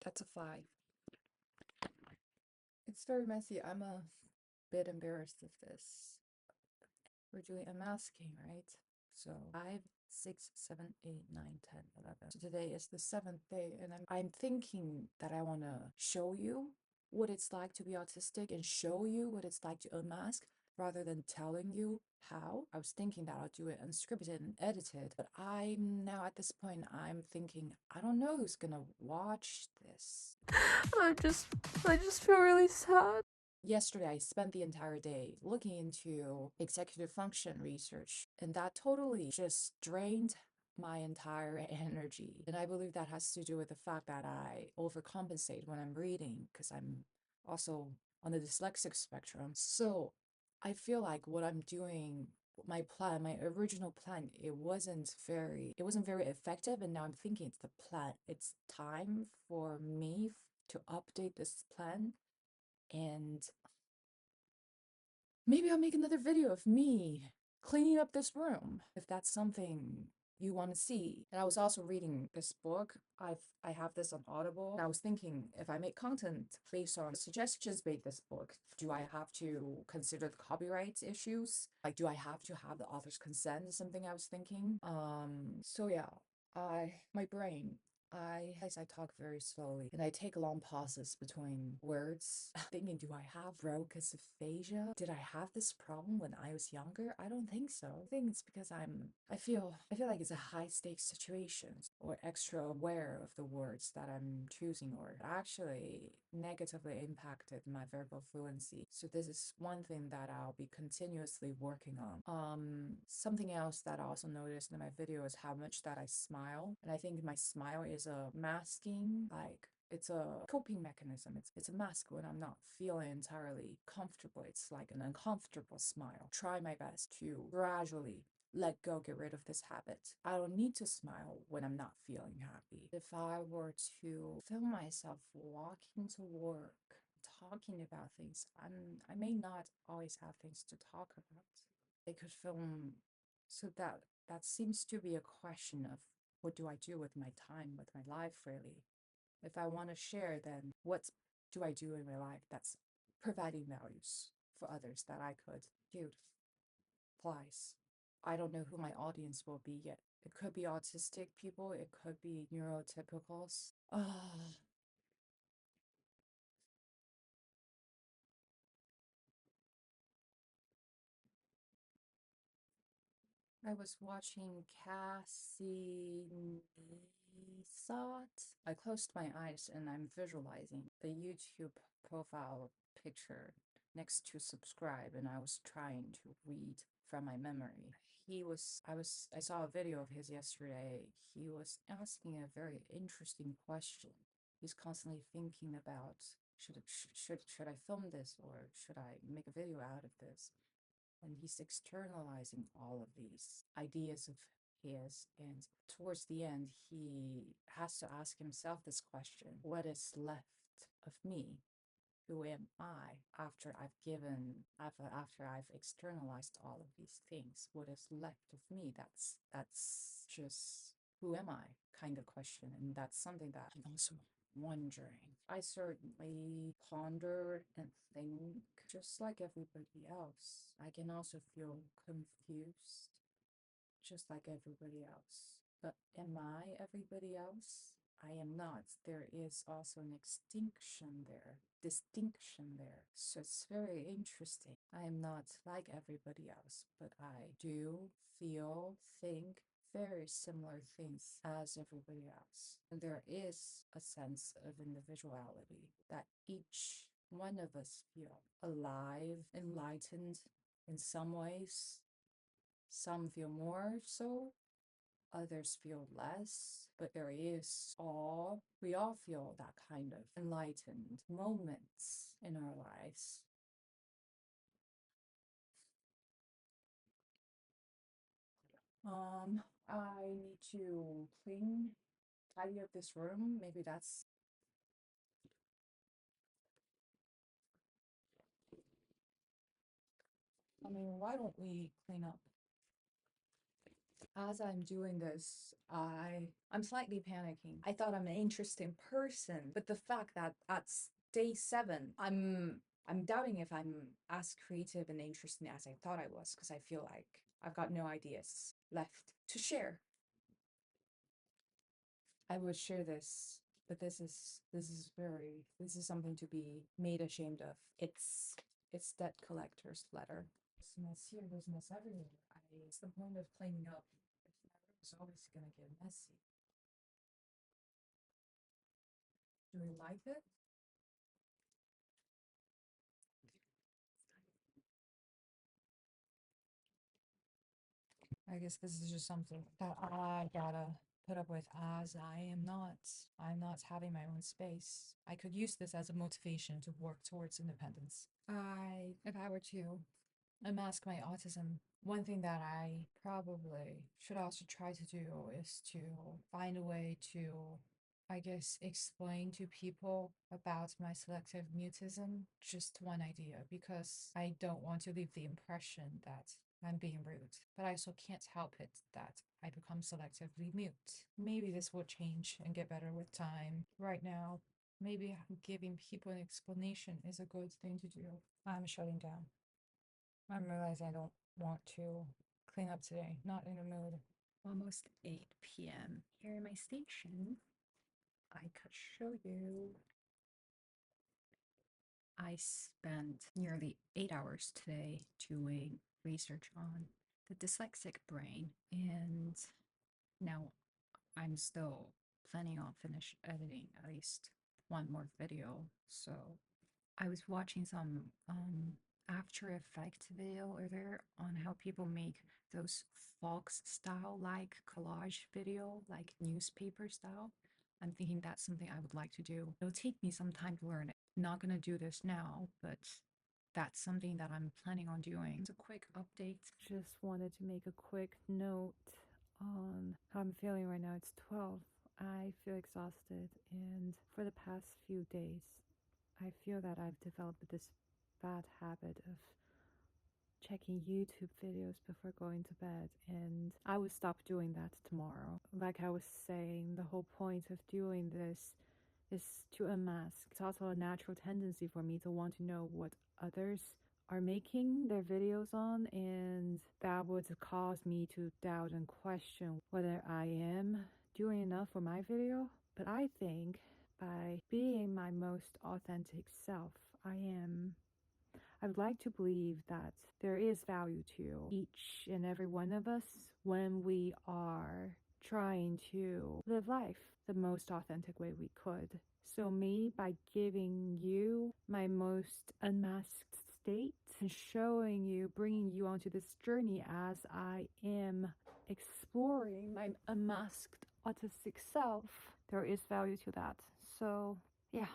That's a 5. It's very messy. I'm a bit embarrassed of this. We're doing unmasking, right? So 5, 6, 7, 8, 9, 10, 11. So today is the 7th day, and I'm thinking that I want to show you what it's like to be autistic and show you what it's like to unmask rather than telling you how. I was thinking that I'll do it unscripted and edited, but I'm now at this point, I'm thinking, I don't know who's gonna watch this. I just I just feel really sad. Yesterday, I spent the entire day looking into executive function research, and that totally just drained my entire energy. And I believe that has to do with the fact that I overcompensate when I'm reading because I'm also on the dyslexic spectrum. So I feel like what I'm doing, my plan, my original plan, it wasn't very effective. And now I'm thinking it's the plan. It's time for me to update this plan, and maybe I'll make another video of me cleaning up this room if that's something you want to see. And I was also reading this book. I have this on Audible. And I was thinking, if I make content based on suggestions made this book, do I have to consider the copyright issues? Like, do I have to have the author's consent is something I was thinking. So yeah, my brain, as I talk very slowly and I take long pauses between words, thinking, do I have rhoticus aphasia? Did I have this problem when I was younger? I don't think so. I think it's because I feel like it's a high stakes situation or extra aware of the words that I'm choosing or actually negatively impacted my verbal fluency. So this is one thing that I'll be continuously working on. Something else that I also noticed in my video is how much that I smile. And I think my smile is a masking, like it's a coping mechanism. It's a mask when I'm not feeling entirely comfortable. It's like an uncomfortable smile. Try my best to gradually let go, get rid of this habit. I don't need to smile when I'm not feeling happy. If I were to film myself walking to work, talking about things, I may not always have things to talk about. I could film, so that seems to be a question of what do I do with my time, with my life, really. If I want to share, then what do I do in my life that's providing values for others that I could do? Applies. I don't know who my audience will be yet. It could be autistic people, it could be neurotypicals. I was watching Cassie Neisot. I closed my eyes and I'm visualizing the YouTube profile picture next to subscribe, and I was trying to read from my memory. I saw a video of his yesterday. He was asking a very interesting question. He's constantly thinking about should I film this or should I make a video out of this? And he's externalizing all of these ideas of his. And towards the end, he has to ask himself this question: what is left of me? Who am I after I've externalized all of these things? What is left of me? That's just who am I kind of question. And that's something that I'm also wondering. I certainly ponder and think just like everybody else. I can also feel confused just like everybody else. But am I everybody else? I am not. There is also an distinction there. So it's very interesting. I am not like everybody else, but I do feel, think very similar things as everybody else. And there is a sense of individuality that each one of us feel alive, enlightened in some ways. Some feel more so, others feel less, but we all feel that kind of enlightened moments in our lives. I need to tidy up this room. Maybe that's, I mean, why don't we clean up As I'm doing this, I'm slightly panicking. I thought I'm an interesting person, but the fact that at day 7, I'm doubting if I'm as creative and interesting as I thought I was, because I feel like I've got no ideas left to share. I would share this, but this is something to be made ashamed of. It's debt collector's letter. There's mess here, there's mess everywhere. What's the point of cleaning up if my room is always gonna get messy? Do you like it? I guess this is just something that I gotta put up with, as I'm not having my own space. I could use this as a motivation to work towards independence. If I were to unmask my autism, one thing that I probably should also try to do is to find a way to, I guess, explain to people about my selective mutism, just one idea, because I don't want to leave the impression that I'm being rude, but I also can't help it that I become selectively mute. Maybe this will change and get better with time. Right now, maybe giving people an explanation is a good thing to do. I'm shutting down. I'm realizing I don't want to clean up today. Not in the mood. Almost 8 p.m. Here in my station. I could show you. I spent nearly 8 hours today doing research on the dyslexic brain, and now I'm still planning on finish editing at least one more video. So I was watching some After Effects video earlier on how people make those Fox style like collage video, like newspaper style. I'm thinking that's something I would like to do. It'll take me some time to learn it. Not gonna do this now, but that's something that I'm planning on doing. It's a quick update. Just wanted to make a quick note on how I'm feeling right now. It's 12. I feel exhausted, and for the past few days, I feel that I've developed this bad habit of checking YouTube videos before going to bed, and I will stop doing that tomorrow. Like I was saying, the whole point of doing this is to unmask. It's also a natural tendency for me to want to know what others are making their videos on, and that would cause me to doubt and question whether I am doing enough for my video. But I think by being my most authentic self, I would like to believe that there is value to each and every one of us when we are trying to live life the most authentic way we could. So me, by giving you my most unmasked state and showing you, bringing you onto this journey as I am exploring my unmasked autistic self, there is value to that. So yeah.